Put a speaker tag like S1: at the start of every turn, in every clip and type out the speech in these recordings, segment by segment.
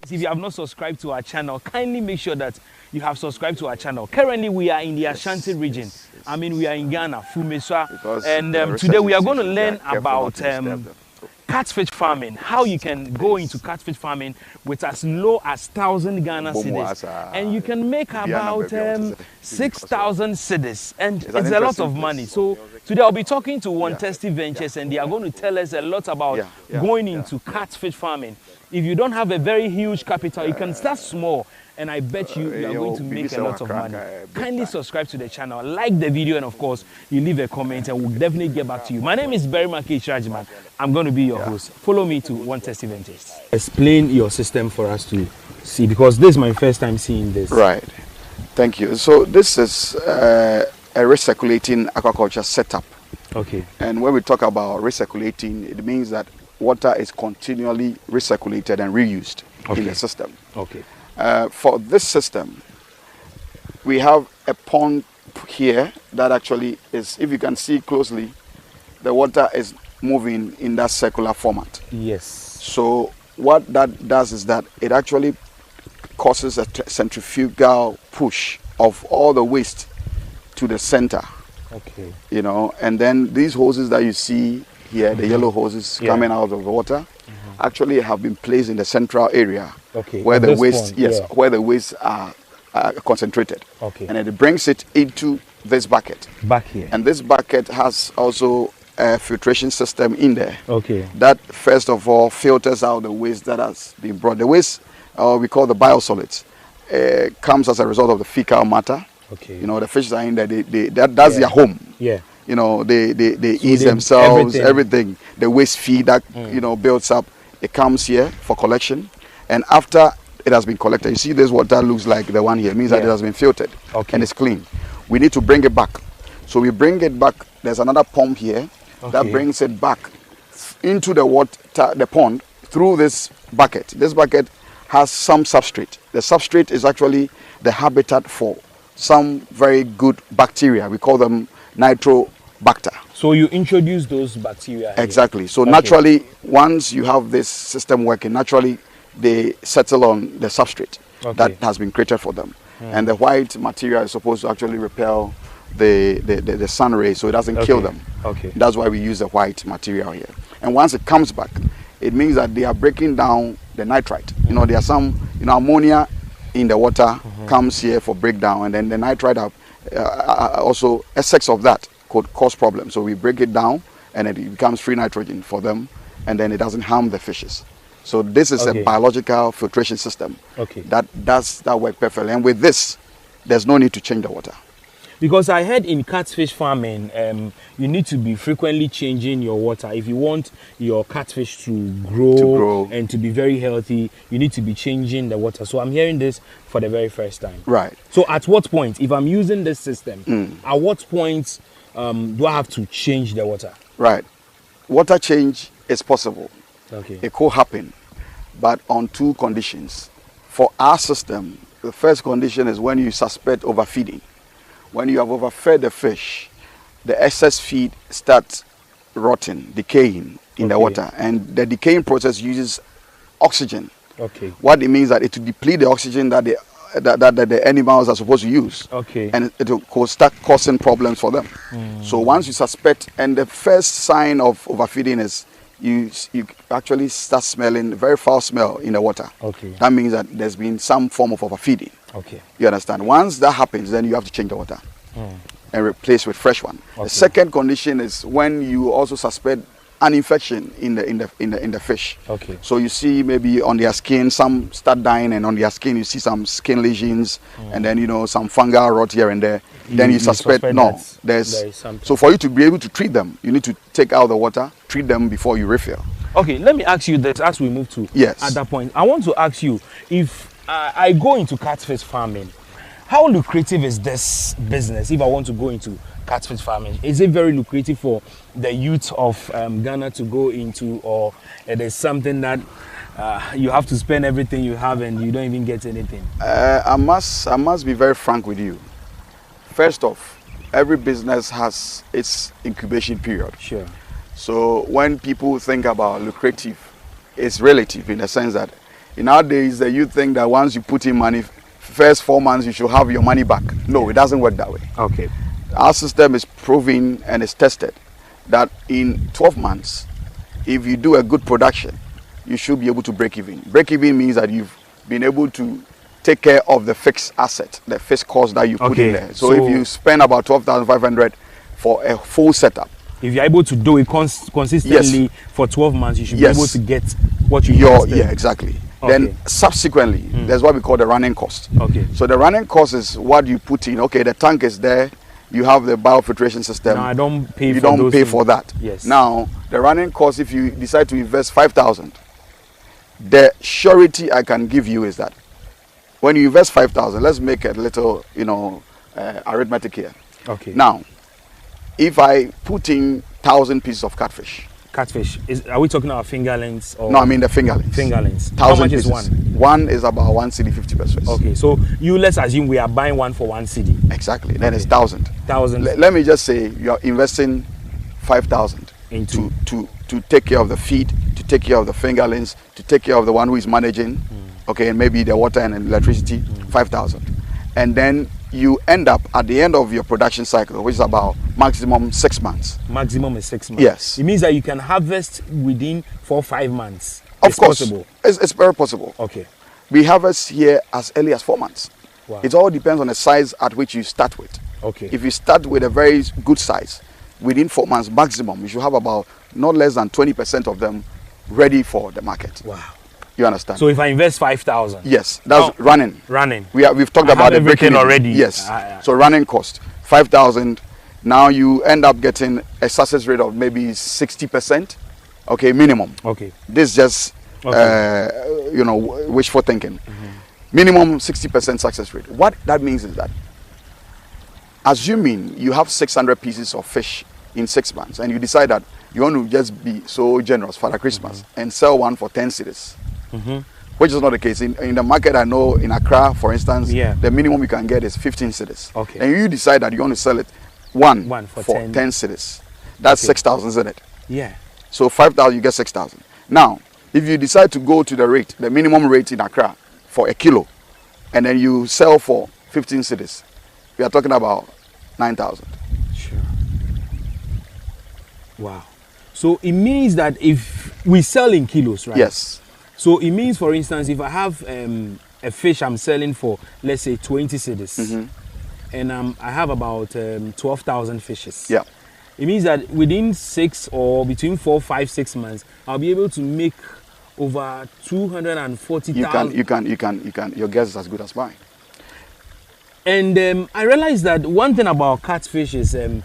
S1: If you have not subscribed to our channel, kindly make sure that you have subscribed to our channel. Currently, we are in the Ashanti region. I mean, we are in Ghana, Fumeswa. And today we are going to learn about catfish farming, how you can go into catfish farming with as low as 1,000 Ghana cedis. And you can make about 6,000 cedis. And it's a lot of money. So today I'll be talking to One Testy Ventures, and they are going to tell us a lot about going into catfish farming. If you don't have a very huge capital, you can start small, and I bet you are going to make a lot of money. Kindly subscribe to the channel, like the video, and of course, you leave a comment, and we'll definitely get back to you. My name is Berimaki Rajman. I'm going to be your host. Follow me to One Testy Ventures. Explain your system for us to see, because this is my first time seeing this.
S2: Right. Thank you. So this is a recirculating aquaculture setup.
S1: Okay.
S2: And when we talk about recirculating, it means that water is continually recirculated and reused in the system.
S1: Okay.
S2: For this system, we have a pond here that actually is, if you can see closely, the water is moving in that circular format.
S1: Yes.
S2: So what that does is that it actually causes a centrifugal push of all the waste to the center.
S1: Okay.
S2: You know, and then these hoses that you see here, the yellow hoses coming out of the water, actually have been placed in the central area where the waste, where the wastes are concentrated.
S1: Okay.
S2: And it brings it into this bucket.
S1: Back here.
S2: And this bucket has also a filtration system in there.
S1: Okay.
S2: That first of all filters out the waste that has been brought. The waste, we call the biosolids, comes as a result of the fecal matter.
S1: Okay.
S2: You know, the fishes are in there. That's their home.
S1: Yeah.
S2: You know, they eat themselves, everything. The waste feed that, you know, builds up, it comes here for collection. And after it has been collected, you see this water looks like the one here. It means that it has been filtered and it's clean. We need to bring it back. So we bring it back. There's another pump here that brings it back into the water, the pond, through this bucket. This bucket has some substrate. The substrate is actually the habitat for some very good bacteria. We call them nitrobacter.
S1: So you introduce those bacteria here.
S2: Exactly. So naturally, once you have this system working, naturally they settle on the substrate that has been created for them. And the white material is supposed to actually repel the sun rays, so it doesn't kill them. That's why we use the white material here. And once it comes back, it means that they are breaking down the nitrite. You know, there are some, you know, ammonia in the water comes here for breakdown, and then the nitrite also excess of that could cause problems. So we break it down, and it becomes free nitrogen for them, and then it doesn't harm the fishes. So this is a biological filtration system that does that work perfectly. And with this, there's no need to change the water.
S1: Because I heard in catfish farming, you need to be frequently changing your water. If you want your catfish to grow and to be very healthy, you need to be changing the water. So I'm hearing this for the very first time.
S2: Right.
S1: So at what point, if I'm using this system, at what point do I have to change the water?
S2: Right. Water change is possible. It could happen, but on two conditions. For our system, the first condition is when you suspect overfeeding. When you have overfed the fish, the excess feed starts rotting, decaying in the water, and the decaying process uses oxygen. What it means that it will deplete the oxygen that the animals are supposed to use, and it will start causing problems for them. So once you suspect, and the first sign of overfeeding is you actually start smelling very foul smell in the water. That means that there's been some form of overfeeding. You understand? Once that happens, then you have to change the water and replace with fresh one. The second condition is when you also suspect an infection in the fish. So you see maybe on their skin, some start dying, and on their skin you see some skin lesions, and then, you know, some fungal rot here and there. Then you suspect no, there's something. So for you to be able to treat them, you need to take out the water, treat them before you refill.
S1: Okay, let me ask you that as we move to at that point. I want to ask you, if I go into catfish farming, how lucrative is this business if I want to go into catfish farming? Is it very lucrative for the youth of Ghana to go into, or it is something that you have to spend everything you have and you don't even get anything?
S2: I must be very frank with you. First off, every business has its incubation period.
S1: Sure.
S2: So when people think about lucrative, it's relative in the sense that in our days, you think that once you put in money, first 4 months you should have your money back. No, it doesn't work that way.
S1: Okay.
S2: Our system is proven and is tested that in 12 months, if you do a good production, you should be able to break even. Break even means that you've been able to take care of the fixed asset, the fixed cost that you put in there. So if you spend about 12,500 for a full setup,
S1: if you're able to do it consistently for 12 months, you should be able to get what you invested.
S2: Yeah, exactly. Okay. Then subsequently, there's what we call the running cost.
S1: Okay.
S2: So the running cost is what you put in. Okay, the tank is there. You have the biofiltration system.
S1: No, I don't pay
S2: you
S1: for
S2: don't
S1: those
S2: pay
S1: things.
S2: for that.
S1: Yes.
S2: Now, the running cost, if you decide to invest 5,000, the surety I can give you is that when you invest 5,000, let's make a little, arithmetic here.
S1: Okay.
S2: Now, if I put in 1,000 pieces of catfish.
S1: Catfish, are we talking about fingerlings? Or
S2: no, I mean the fingerlings.
S1: Fingerlings.
S2: How
S1: much
S2: pieces?
S1: Is one?
S2: One is about 1 cedi 50 pesos.
S1: Okay, so let's assume we are buying one for 1 cedi.
S2: Exactly. Then it's 1,000.
S1: 1,000.
S2: Let me just say you're investing 5,000
S1: into
S2: to take care of the feed, to take care of the fingerlings, to take care of the one who is managing. Okay, and maybe the water and electricity. 5,000, and then you end up at the end of your production cycle, which is about maximum 6 months.
S1: Maximum is 6 months.
S2: Yes.
S1: It means that you can harvest within 4 or 5 months.
S2: Of course.
S1: Possible.
S2: It's very possible.
S1: Okay.
S2: We harvest here as early as 4 months.
S1: Wow.
S2: It all depends on the size at which you start with.
S1: Okay.
S2: If you start with a very good size, within 4 months maximum, you should have about not less than 20% of them ready for the market.
S1: Wow.
S2: You understand?
S1: So if I invest 5,000.
S2: Yes, that's running.
S1: Running.
S2: We've talked about the breaking
S1: already.
S2: Yes. So running cost 5,000. Now you end up getting a success rate of maybe 60%. Okay, minimum.
S1: Okay.
S2: This is just wishful thinking. Minimum 60% success rate. What that means is that, assuming you have 600 pieces of fish in 6 months, and you decide that you want to just be so generous for the Christmas and sell one for 10 cedis. Which is not the case. In the market, I know in Accra, for instance, the minimum you can get is 15 cedis.
S1: Okay.
S2: And you decide that you want to sell it one for 10 cedis. That's 6,000, isn't it?
S1: Yeah.
S2: So 5,000, you get 6,000. Now, if you decide to go to the minimum rate in Accra for a kilo, and then you sell for 15 cedis, we are talking about 9,000.
S1: Sure. Wow. So it means that if we sell in kilos, right?
S2: Yes.
S1: So it means, for instance, if I have a fish I'm selling for, let's say 20 cedis, and I have about 12,000 fishes.
S2: Yeah.
S1: It means that within 6 or between 4, 5, 6 months, I'll be able to make over 240,000.
S2: You can. Your guess is as good as mine.
S1: And I realized that one thing about catfish is if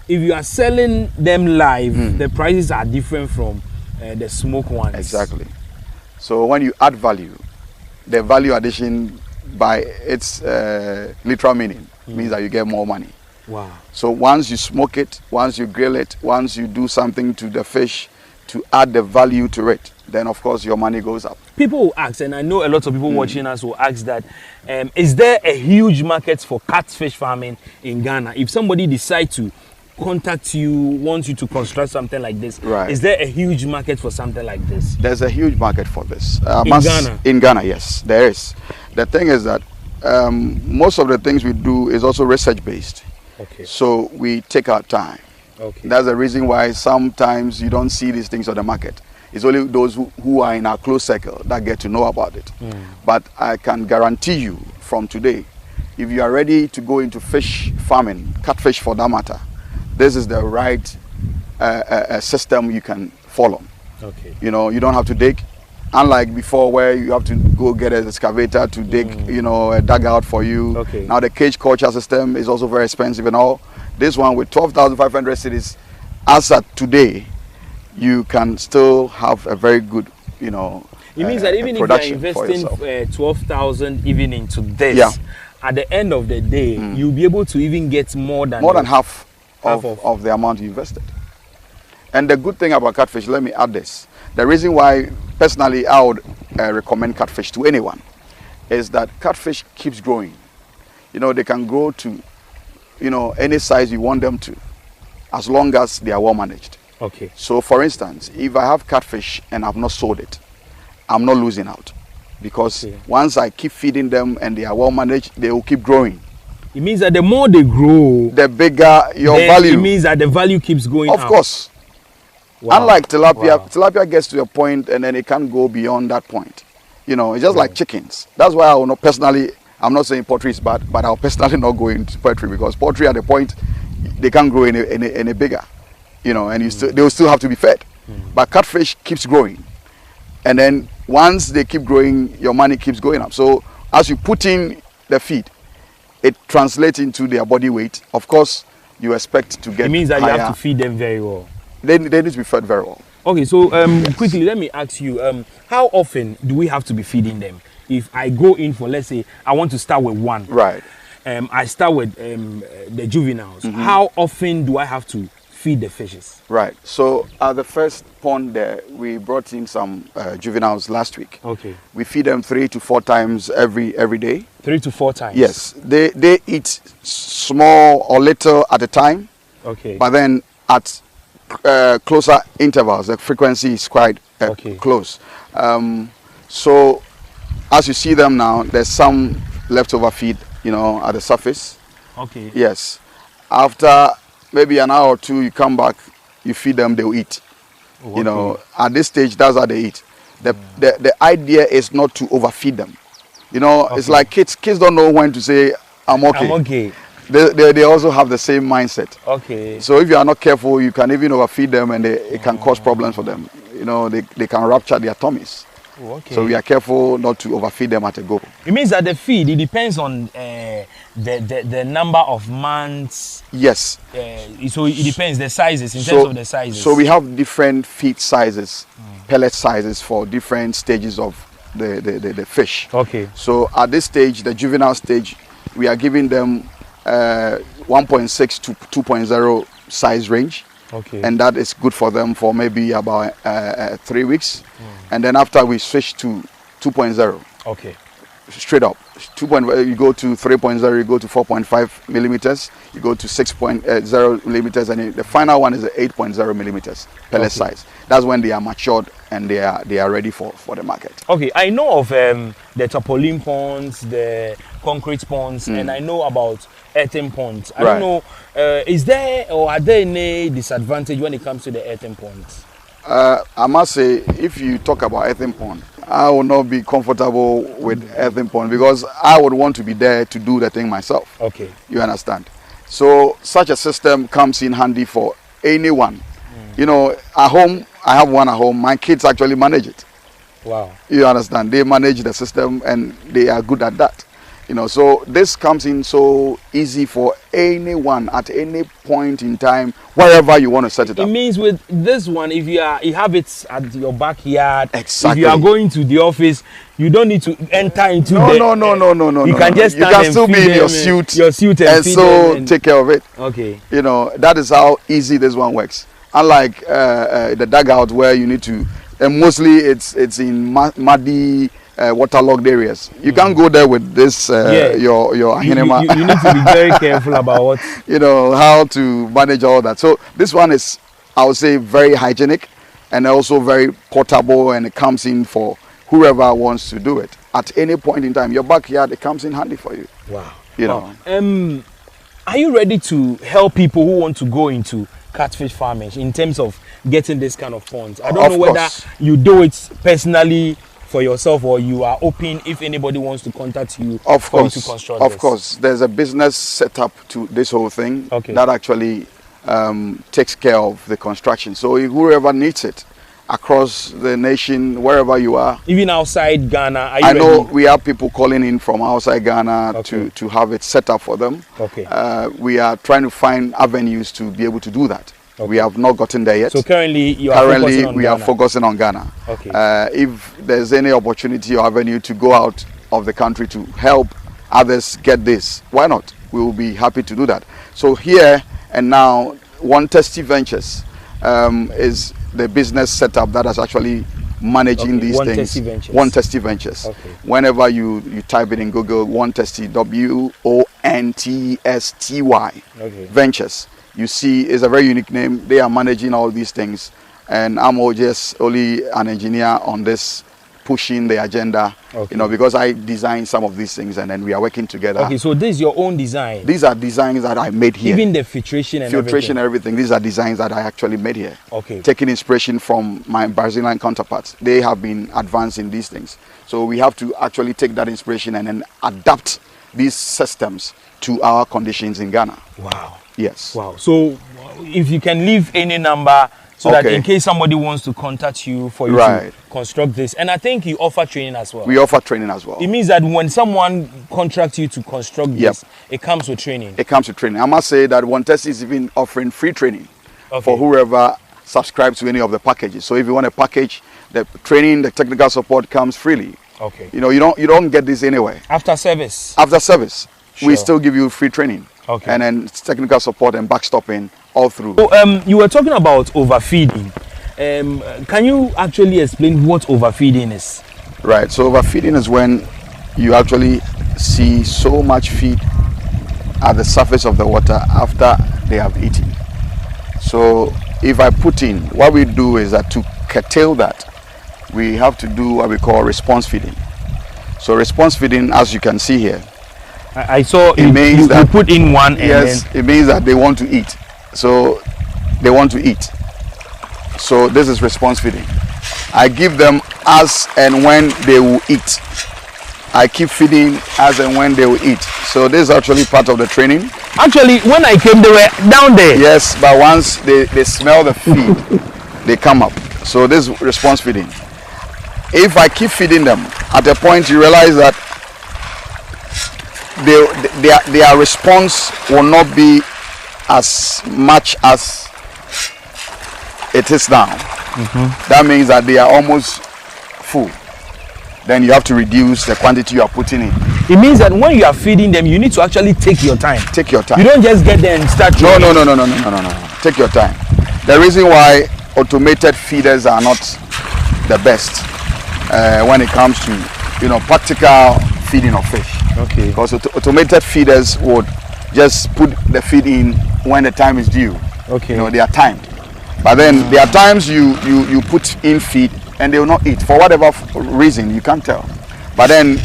S1: you are selling them live, the prices are different from the smoked ones.
S2: Exactly. So when you add value, the value addition by its literal meaning means that you get more money.
S1: Wow.
S2: So once you smoke it, once you grill it, once you do something to the fish to add the value to it, then of course your money goes up.
S1: People will ask, and I know a lot of people watching us will ask that, is there a huge market for catfish farming in Ghana? If somebody decides to contact you, wants you to construct something like this, is there a huge market for something like this?
S2: There's a huge market for this.
S1: Ghana?
S2: In Ghana, yes, there is. The thing is that most of the things we do is also research-based.
S1: Okay.
S2: So we take our time.
S1: Okay.
S2: That's the reason why sometimes you don't see these things on the market. It's only those who are in our close circle that get to know about it. But I can guarantee you from today, if you are ready to go into fish farming, catfish for that matter, this is the right system you can follow.
S1: Okay.
S2: You know, you don't have to dig. Unlike before where you have to go get an excavator to dig, a dugout for you.
S1: Okay.
S2: Now the cage culture system is also very expensive and all. This one with 12,500 cedis, as at today, you can still have a very good,
S1: It means that even if you are investing 12,000 even into this, at the end of the day, you'll be able to even get more than
S2: half of the amount you invested. And the good thing about catfish, let me add this. The reason why, personally, I would recommend catfish to anyone is that catfish keeps growing. You know, they can grow to, you know, any size you want them to, as long as they are well managed.
S1: Okay.
S2: So, for instance, if I have catfish and I've not sold it, I'm not losing out. Because once I keep feeding them and they are well managed, they will keep growing.
S1: It means that the more they grow,
S2: the bigger your value.
S1: It means that the value keeps going up.
S2: Of course. Wow. Unlike tilapia, tilapia gets to a point and then it can't go beyond that point. You know, it's just like chickens. That's why I will not personally, I'm not saying poultry is bad, but I'll personally not go into poultry, because poultry at the point, they can't grow any bigger. You know, and they will still have to be fed. But catfish keeps growing. And then once they keep growing, your money keeps going up. So as you put in the feed, it translates into their body weight. Of course, you expect to get. It
S1: means that
S2: higher.
S1: You have to feed them very well.
S2: They need to be fed very well.
S1: Okay, so quickly, let me ask you, how often do we have to be feeding them? If I go in for, let's say, I want to start with one.
S2: Right.
S1: I start with the juveniles. How often do I have to feed the fishes?
S2: Right. So at the first pond there, we brought in some juveniles last week.
S1: Okay.
S2: We feed them 3 to 4 times every day.
S1: 3 to 4 times?
S2: Yes. They eat small or little at a time.
S1: Okay.
S2: But then at closer intervals, the frequency is quite close. So as you see them now, there's some leftover feed, you know, at the surface.
S1: Okay.
S2: Yes. After maybe an hour or two, you come back, you feed them, they'll eat. Okay. You know, at this stage, that's how they eat. The idea is not to overfeed them. You know, it's like kids don't know when to say, I'm okay.
S1: I'm okay.
S2: They also have the same mindset.
S1: Okay.
S2: So if you are not careful, you can even overfeed them and it can cause problems for them. You know, they can rupture their tummies.
S1: Okay.
S2: So we are careful not to overfeed them at a go.
S1: It means that the feed, it depends on the number of months.
S2: Yes.
S1: So it depends, the sizes, in terms of the sizes.
S2: So we have different feed sizes, pellet sizes for different stages of the fish.
S1: Okay.
S2: So at this stage, the juvenile stage, we are giving them 1.6 to 2.0 size range.
S1: Okay.
S2: And that is good for them for maybe about 3 weeks. And then after we switch to 2.0.
S1: Okay.
S2: Straight up. 2.0, you go to 3.0, you go to 4.5 millimeters, you go to 6.0 millimeters, and the final one is 8.0 millimeters pellet size. That's when they are matured and they are ready for the market.
S1: Okay, I know of the tarpaulin ponds, the concrete ponds, and I know about earthen ponds. I don't know, is there or are there any disadvantage when it comes to the earthen ponds?
S2: I must say, if you talk about earthen pond, I will not be comfortable with earthen pond, because I would want to be there to do the thing myself.
S1: Okay.
S2: You understand? So such a system comes in handy for anyone. You know, at home, I have one at home. My kids actually manage it.
S1: Wow.
S2: You understand? They manage the system and they are good at that. You know, so this comes in so easy for anyone at any point in time, wherever you want to set it up.
S1: It means with this one, if you have it at your backyard,
S2: exactly.
S1: If you are going to the office, you don't need to enter into
S2: no. You can
S1: just
S2: you can still be in your suit and so take care of it.
S1: Okay.
S2: You know, that is how easy this one works. Unlike the dugout where you need to, and mostly it's in muddy, waterlogged areas. You can't go there with this your ahinema.
S1: You need to be very careful about what
S2: you know, how to manage all that. So this one is, I would say, very hygienic and also very portable, and it comes in for whoever wants to do it at any point in time. Your backyard, it comes in handy for you.
S1: Wow.
S2: You know.
S1: Are you ready to help people who want to go into catfish farming in terms of getting this kind of ponds? I don't know whether you do it personally for yourself or you are open if anybody wants to contact you to construct
S2: Of course, there's a business set up to this whole thing that actually takes care of the construction. So whoever needs it across the nation, wherever you are, even
S1: outside Ghana,
S2: I know we have people calling in from outside Ghana to have it set up for them. We are trying to find avenues to be able to do that. We have not gotten there yet.
S1: So currently
S2: we are focusing on Ghana. If there's any opportunity or avenue to go out of the country to help others get this, why not? We will be happy to do that. So here and now, One Tasty Ventures is the business setup that is actually managing these
S1: One
S2: things.
S1: Tasty Ventures.
S2: One Tasty Ventures.
S1: Okay.
S2: Whenever you type it in Google, One Tasty, WONTSTY
S1: Okay.
S2: Ventures, you see it's a very unique name. They are managing all these things, and I'm just only an engineer on this, pushing the agenda.
S1: Okay.
S2: You know, because I designed some of these things, and then we are working together.
S1: Okay, so this is your own design.
S2: These are designs that I made here.
S1: Even the filtration and
S2: everything. These are designs that I actually made here.
S1: Okay.
S2: Taking inspiration from my Brazilian counterparts. They have been advanced in these things. So we have to actually take that inspiration and then adapt these systems to our conditions in Ghana.
S1: Wow.
S2: Yes.
S1: Wow. So if you can leave any number so that in case somebody wants to contact you for you to construct this. And I think you offer training as well.
S2: We offer training as well.
S1: It means that when someone contracts you to construct this, it comes with training.
S2: It comes with training. I must say that One Tasty is even offering free training for whoever subscribes to any of the packages. So if you want a package, the training, the technical support comes freely.
S1: Okay.
S2: You know, you don't get this anywhere.
S1: After service?
S2: After service. Sure. We still give you free training.
S1: Okay.
S2: And then technical support and backstopping all through.
S1: So, you were talking about overfeeding. Can you actually explain what overfeeding is?
S2: Right. So overfeeding is when you actually see so much feed at the surface of the water after they have eaten. So if I put in, what we do is that to curtail that, we have to do what we call response feeding. So response feeding, as you can see here,
S1: I saw
S2: it means that
S1: you put in one.
S2: Yes, it means that they want to eat. So they want to eat. So this is response feeding. I give them as and when they will eat. I keep feeding as and when they will eat. So this is actually part of the training.
S1: Actually, when I came, they were down there.
S2: Yes, but once they smell the feed, they come up. So this is response feeding. If I keep feeding them, at a point you realize that their response will not be as much as it is now. That means that they are almost full. Then you have to reduce the quantity you are putting in.
S1: It means that when you are feeding them, you need to actually take your time.
S2: Take your time.
S1: You don't just get there and start.
S2: No. Take your time. The reason why automated feeders are not the best when it comes to practical feeding of fish.
S1: Okay.
S2: Because automated feeders would just put the feed in when the time is due.
S1: Okay.
S2: They are timed. But then there are times you put in feed and they will not eat for whatever reason, you can't tell. But then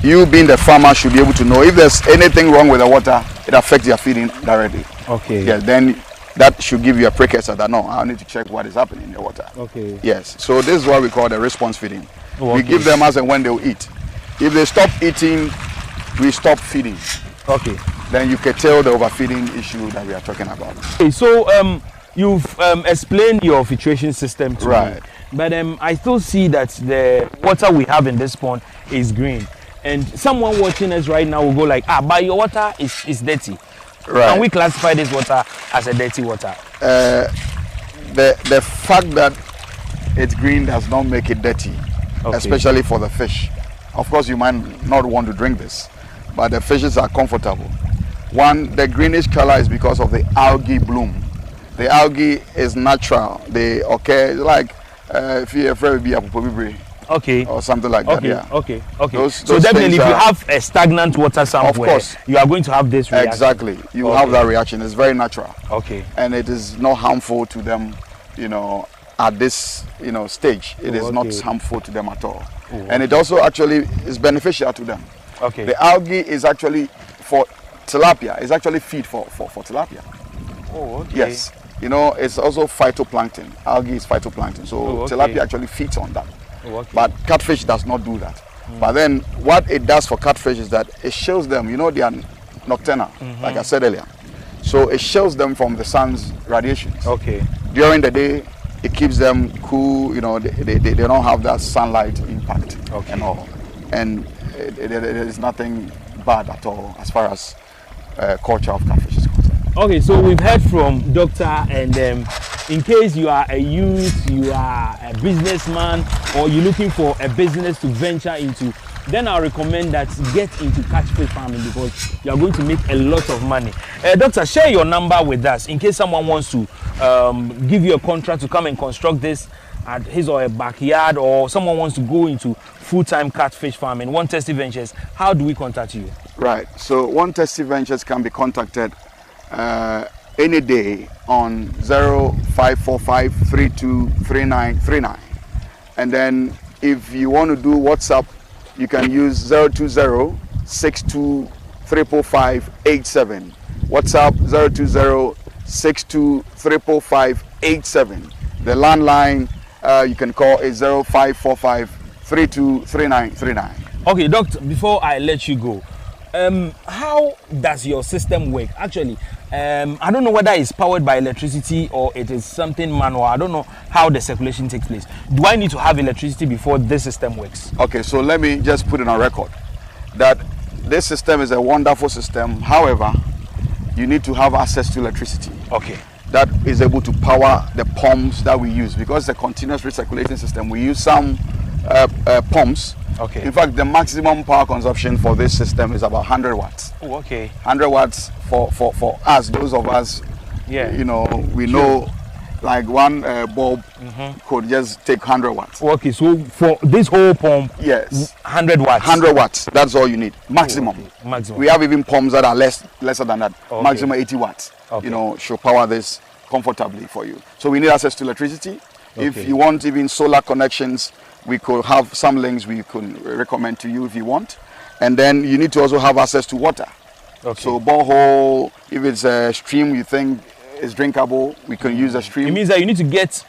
S2: you being the farmer should be able to know if there's anything wrong with the water, it affects your feeding directly.
S1: Okay.
S2: Yeah, then that should give you a precursor that no, I need to check what is happening in the water.
S1: Okay.
S2: Yes. So this is what we call the response feeding.
S1: Oh, okay.
S2: We give them as and when they will eat. If they stop eating, we stop feeding.
S1: Okay.
S2: Then you can tell the overfeeding issue that we are talking about.
S1: Okay, so you've explained your filtration system to me, but I still see that the water we have in this pond is green, and someone watching us right now will go like, but your water is dirty.
S2: Right.
S1: Can we classify this water as a dirty water?
S2: The fact that it's green does not make it dirty, especially for the fish. Of course, you might not want to drink this, but the fishes are comfortable. One, the greenish color is because of the algae bloom. The algae is natural. They like if you ever be a pupubibre, or something like that. Yeah.
S1: Okay.
S2: Those
S1: definitely, if you have a stagnant water somewhere,
S2: of course,
S1: you are going to have this reaction.
S2: Exactly. You have that reaction. It's very natural.
S1: Okay.
S2: And it is not harmful to them, at this stage. It is not harmful to them at all. And it also actually is beneficial to them.
S1: Okay.
S2: The algae is actually for tilapia. It's actually feed for tilapia.
S1: Oh, okay.
S2: Yes. It's also phytoplankton. Algae is phytoplankton. So tilapia actually feeds on that.
S1: Oh, okay.
S2: But catfish does not do that. But then what it does for catfish is that it shields them. They are nocturnal, like I said earlier. So it shields them from the sun's radiations.
S1: Okay.
S2: During the day, it keeps them cool. They don't have that sunlight impact and all. And it is nothing bad at all as far as culture of catfish is concerned.
S1: Okay, so we've heard from Doctor, and in case you are a youth, you are a businessman, or you're looking for a business to venture into, then I recommend that get into catfish farming because you are going to make a lot of money. Doctor, share your number with us in case someone wants to give you a contract to come and construct this at his or her backyard, or someone wants to go into full-time catfish farming. One Testy Ventures, how do we contact you?
S2: Right, so One Testy Ventures can be contacted any day on 0545-323939. And then if you want to do WhatsApp, you can use 020-62-345-87. WhatsApp 020-62-345-87. The landline you can call is 0545-323939.
S1: Okay, Doctor, before I let you go, how does your system work? Actually, I don't know whether it's powered by electricity or it is something manual. I don't know how the circulation takes place. Do I need to have electricity before this system works?
S2: Okay, so let me just put it on record that this system is a wonderful system. However, you need to have access to electricity.
S1: Okay.
S2: That is able to power the pumps that we use, because it's a continuous recirculating system. We use some pumps.
S1: Okay.
S2: In fact, the maximum power consumption for this system is about 100 watts.
S1: Oh, okay.
S2: 100 watts for us, those of us,
S1: yeah,
S2: you know, we know like one bulb could just take 100 watts.
S1: Okay, so for this whole pump,
S2: yes,
S1: 100 watts.
S2: 100 watts, that's all you need, maximum.
S1: Oh, okay. Maximum.
S2: We have even pumps that are lesser than that,
S1: okay,
S2: maximum 80 watts.
S1: Okay.
S2: You know, should power this comfortably for you. So we need access to electricity.
S1: Okay.
S2: If you want even solar connections, we could have some links we could recommend to you if you want. And then you need to also have access to water.
S1: Okay.
S2: So borehole, if it's a stream you think is drinkable, we can use a stream.
S1: It means that you need to get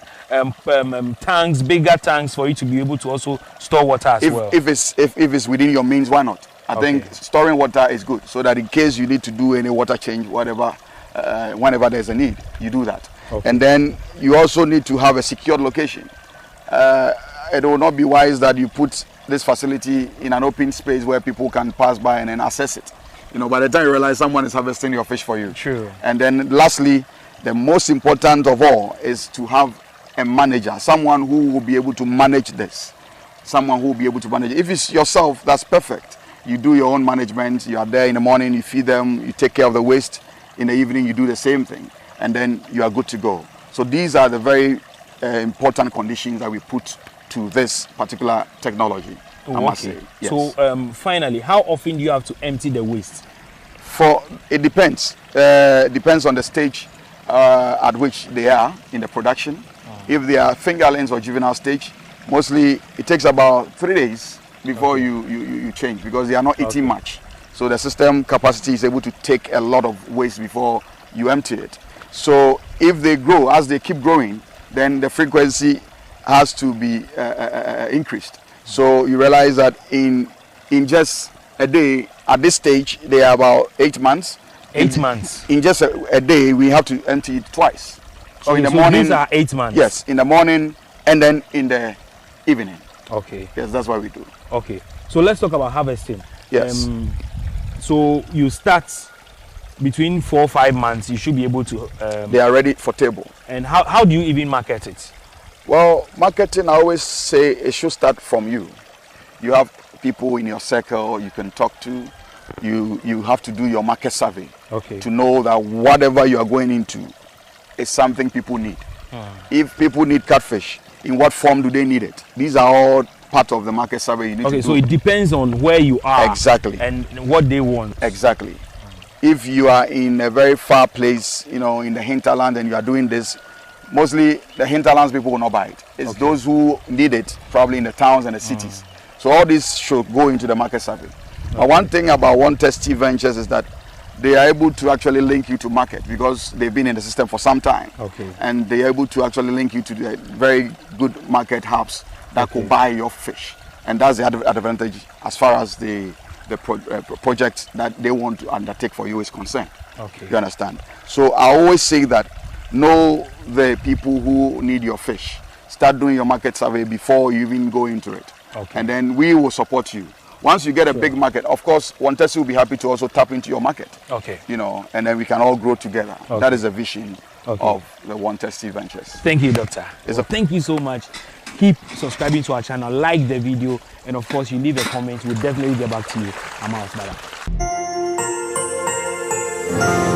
S1: tanks, bigger tanks, for you to be able to also store water as well.
S2: If it's within your means, why not? I think storing water is good, so that in case you need to do any water change, whatever, whenever there's a need, you do that.
S1: Okay.
S2: And then you also need to have a secured location. It will not be wise that you put this facility in an open space where people can pass by and then access it. You know, by the time you realize someone is harvesting your fish for you.
S1: True.
S2: And then lastly, the most important of all is to have a manager, someone who will be able to manage this. Someone who will be able to manage it. If it's yourself, that's perfect. You do your own management, you are there in the morning, you feed them, you take care of the waste. In the evening, you do the same thing. And then you are good to go. So these are the very important conditions that we put to this particular technology. I must say. Yes.
S1: So finally, how often do you have to empty the waste?
S2: It depends. Depends on the stage at which they are in the production. If they are fingerlings or juvenile stage, mostly it takes about 3 days before you change, because they are not eating much. So the system capacity is able to take a lot of waste before you empty it. So if they grow, as they keep growing, then the frequency has to be increased. So you realize that in just a day, at this stage, they are about 8 months.
S1: 8 months.
S2: In just a day, we have to empty it twice. So in the morning,
S1: these are 8 months.
S2: Yes, in the morning and then in the evening.
S1: Okay.
S2: Yes, that's what we do.
S1: Okay. So let's talk about harvesting.
S2: Yes.
S1: So you start between 4 or 5 months. You should be able to.
S2: They are ready for table.
S1: And how do you even market it?
S2: Well, marketing, I always say it should start from you. You have people in your circle you can talk to. You have to do your market survey to know that whatever you are going into is something people need. If people need catfish, in what form do they need it? These are all part of the market survey you need to do.
S1: So it depends on where you are.
S2: Exactly.
S1: And what they want.
S2: Exactly. If you are in a very far place, you know, in the hinterland, and you are doing this, mostly the hinterlands people will not buy it. It's those who need it, probably in the towns and the cities. So all this should go into the market survey. But one thing about One Testy Ventures is that they are able to actually link you to market, because they've been in the system for some time. And they are able to actually link you to the very good market hubs that could buy your fish. And that's the advantage as far as the project that they want to undertake for you is concerned. You understand? So I always say that know the people who need your fish. Start doing your market survey before you even go into it. And then we will support you. Once you get a big market, of course, One Testy will be happy to also tap into your market. You know, and then we can all grow together. That is the vision of the One Testy Ventures.
S1: Thank you, Doctor. Thank you so much. keep subscribing to our channel, like the video, and of course you leave a comment. We'll definitely get back to you. I'm out. Bye-bye.